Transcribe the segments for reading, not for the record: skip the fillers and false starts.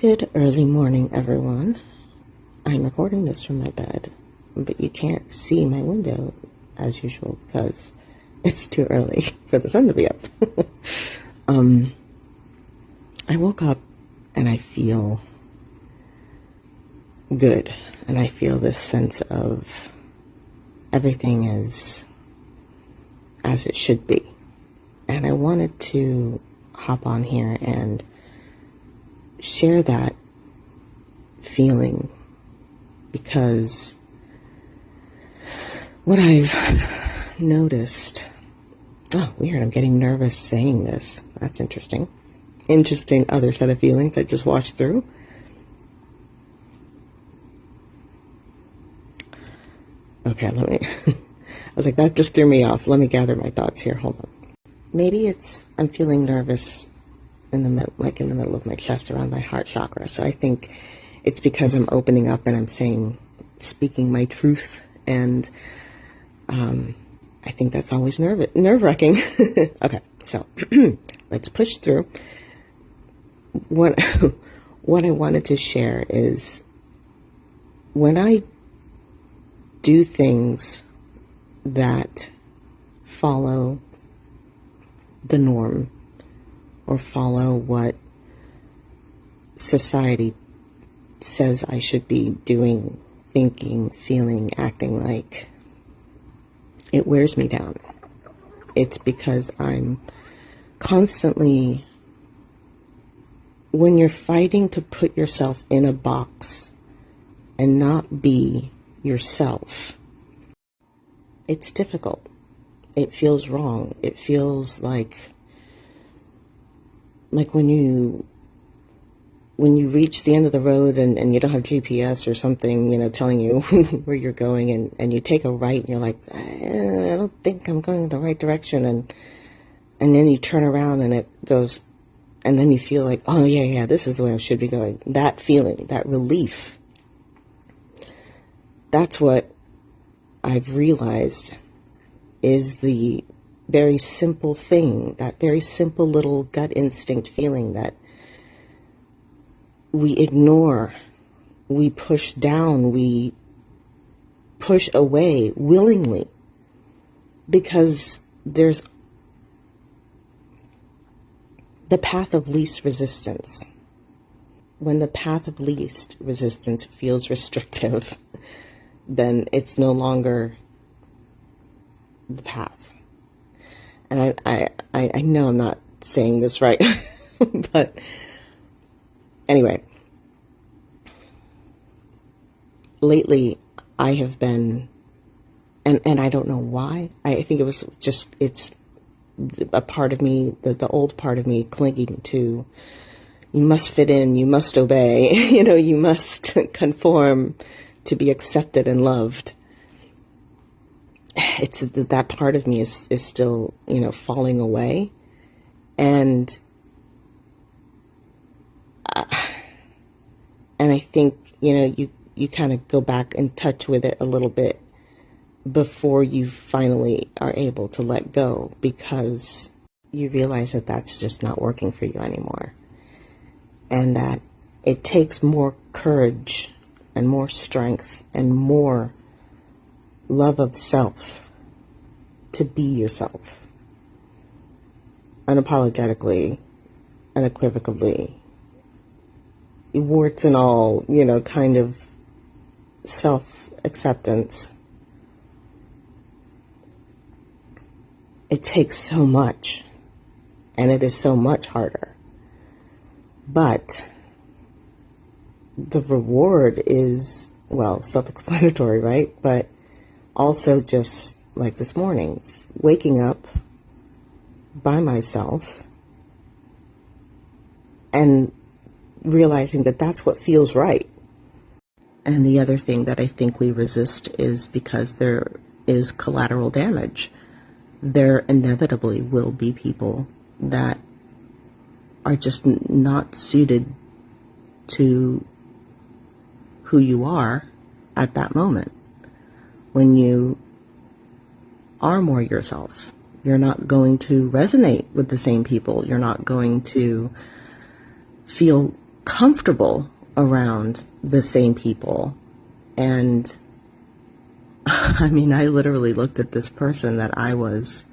Good early morning, everyone. I'm recording this from my bed, but you can't see my window as usual because it's too early for the sun to be up. I woke up and I feel good, and I feel this sense of everything is as it should be. And I wanted to hop on here and share that feeling, because what I've noticed, weird, I'm getting nervous saying this. That's interesting. Interesting other set of feelings I just washed through. Okay, I was like, that just threw me off. Let me gather my thoughts here. Hold on. Maybe I'm feeling nervous in the middle of my chest around my heart chakra. So I think it's because I'm opening up and I'm speaking my truth. And I think that's always nerve-wracking. Okay, so let's push through. What I wanted to share is when I do things that follow the norm or follow what society says I should be doing, thinking, feeling, acting like, it wears me down. It's because I'm constantly, when you're fighting to put yourself in a box and not be yourself, it's difficult. It feels wrong. It feels like when you reach the end of the road and you don't have GPS or something, telling you where you're going, and you take a right and you're like, I don't think I'm going in the right direction, and then you turn around and it goes, and then you feel like, oh yeah, this is the way I should be going. That feeling, that relief, that's what I've realized is the very simple thing, that very simple little gut instinct feeling that we ignore, we push down, we push away willingly, because there's the path of least resistance. When the path of least resistance feels restrictive, then it's no longer the path. And I know I'm not saying this right, but anyway, lately I have been, and I don't know why, I think it was just, it's a part of me, the old part of me clinging to, you must fit in, you must obey, you must conform to be accepted and loved. It's that part of me is still, falling away. And I think, you kind of go back and touch with it a little bit before you finally are able to let go, because you realize that that's just not working for you anymore. And that it takes more courage and more strength and more love of self to be yourself. Unapologetically, unequivocally, warts and all, kind of self-acceptance. It takes so much, and it is so much harder. But the reward is, self-explanatory, right? But also just like this morning, waking up by myself and realizing that that's what feels right. And the other thing that I think we resist is because there is collateral damage. There inevitably will be people that are just not suited to who you are at that moment. When you are more yourself, you're not going to resonate with the same people. You're not going to feel comfortable around the same people. And I mean, I literally looked at this person that I was,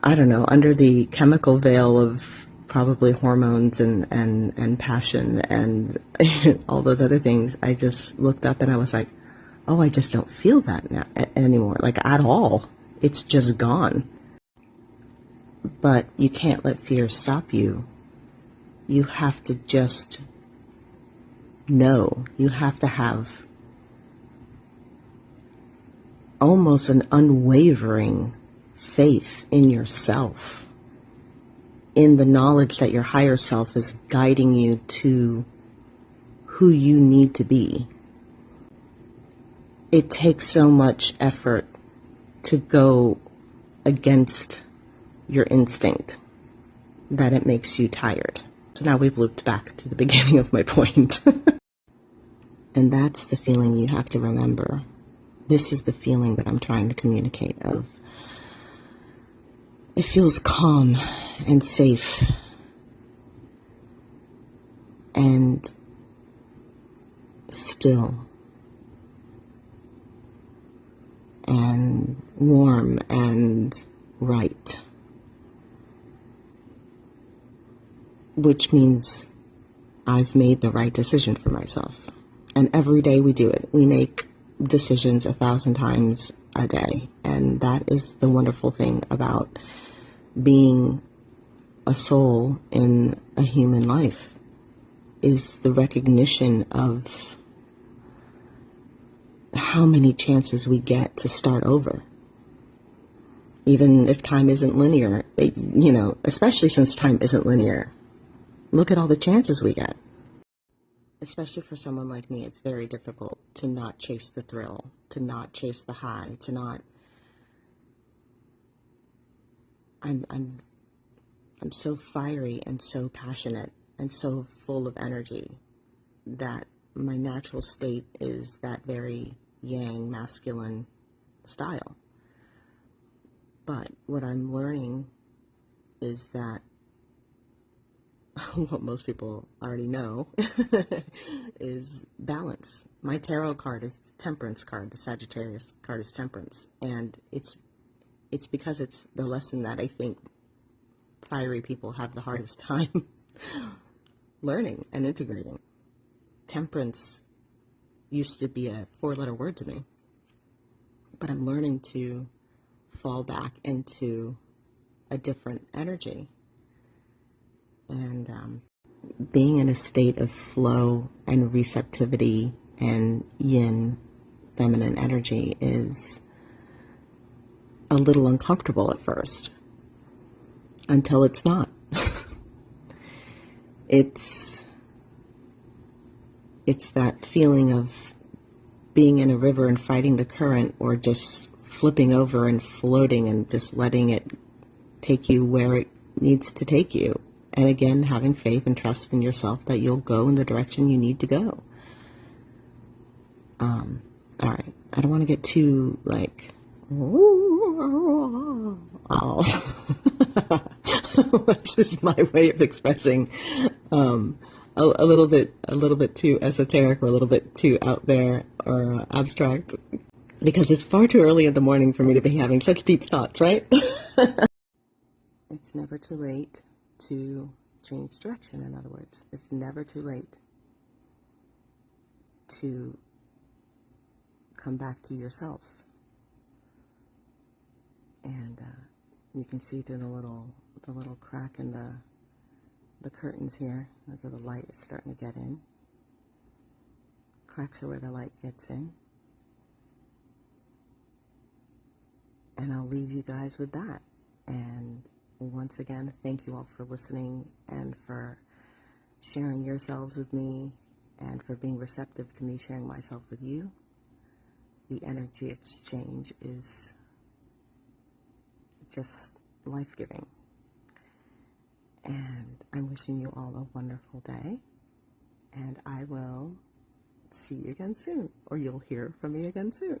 I don't know, under the chemical veil of probably hormones and passion and all those other things. I just looked up and I was like, oh, I just don't feel that now, anymore, like at all. It's just gone. But you can't let fear stop you. You have to just know. You have to have almost an unwavering faith in yourself, in the knowledge that your higher self is guiding you to who you need to be. It takes so much effort to go against your instinct that it makes you tired. So now we've looped back to the beginning of my point. And that's the feeling you have to remember. This is the feeling that I'm trying to communicate of. It feels calm and safe and still and warm and right. Which means I've made the right decision for myself. And every day we do it. We make decisions 1,000 times a day. And that is the wonderful thing about being a soul in a human life, is the recognition of how many chances we get to start over. Even if time isn't linear, especially since time isn't linear, look at all the chances we get. Especially for someone like me, it's very difficult to not chase the thrill, to not chase the high, to not. I'm so fiery and so passionate and so full of energy that my natural state is that very yang, masculine style. But what I'm learning is that what most people already know is balance. My tarot card is the Temperance card. The Sagittarius card is Temperance. And it's because it's the lesson that I think fiery people have the hardest time learning and integrating. Temperance used to be a 4-letter word to me, but I'm learning to fall back into a different energy. And being in a state of flow and receptivity and yin, feminine energy, is a little uncomfortable at first, until it's not. It's that feeling of being in a river and fighting the current, or just flipping over and floating and just letting it take you where it needs to take you. And again, having faith and trust in yourself that you'll go in the direction you need to go. All right. I don't want to get too, which is my way of expressing a little bit too esoteric, or a little bit too out there or abstract, because it's far too early in the morning for me to be having such deep thoughts, right? It's never too late to change direction, in other words. It's never too late to come back to yourself. And you can see through the little crack in the curtains here, where the light is starting to get in. Cracks are where the light gets in. And I'll leave you guys with that. And once again, thank you all for listening and for sharing yourselves with me, and for being receptive to me sharing myself with you. The energy exchange is just life-giving. And I'm wishing you all a wonderful day. And I will see you again soon, or you'll hear from me again soon.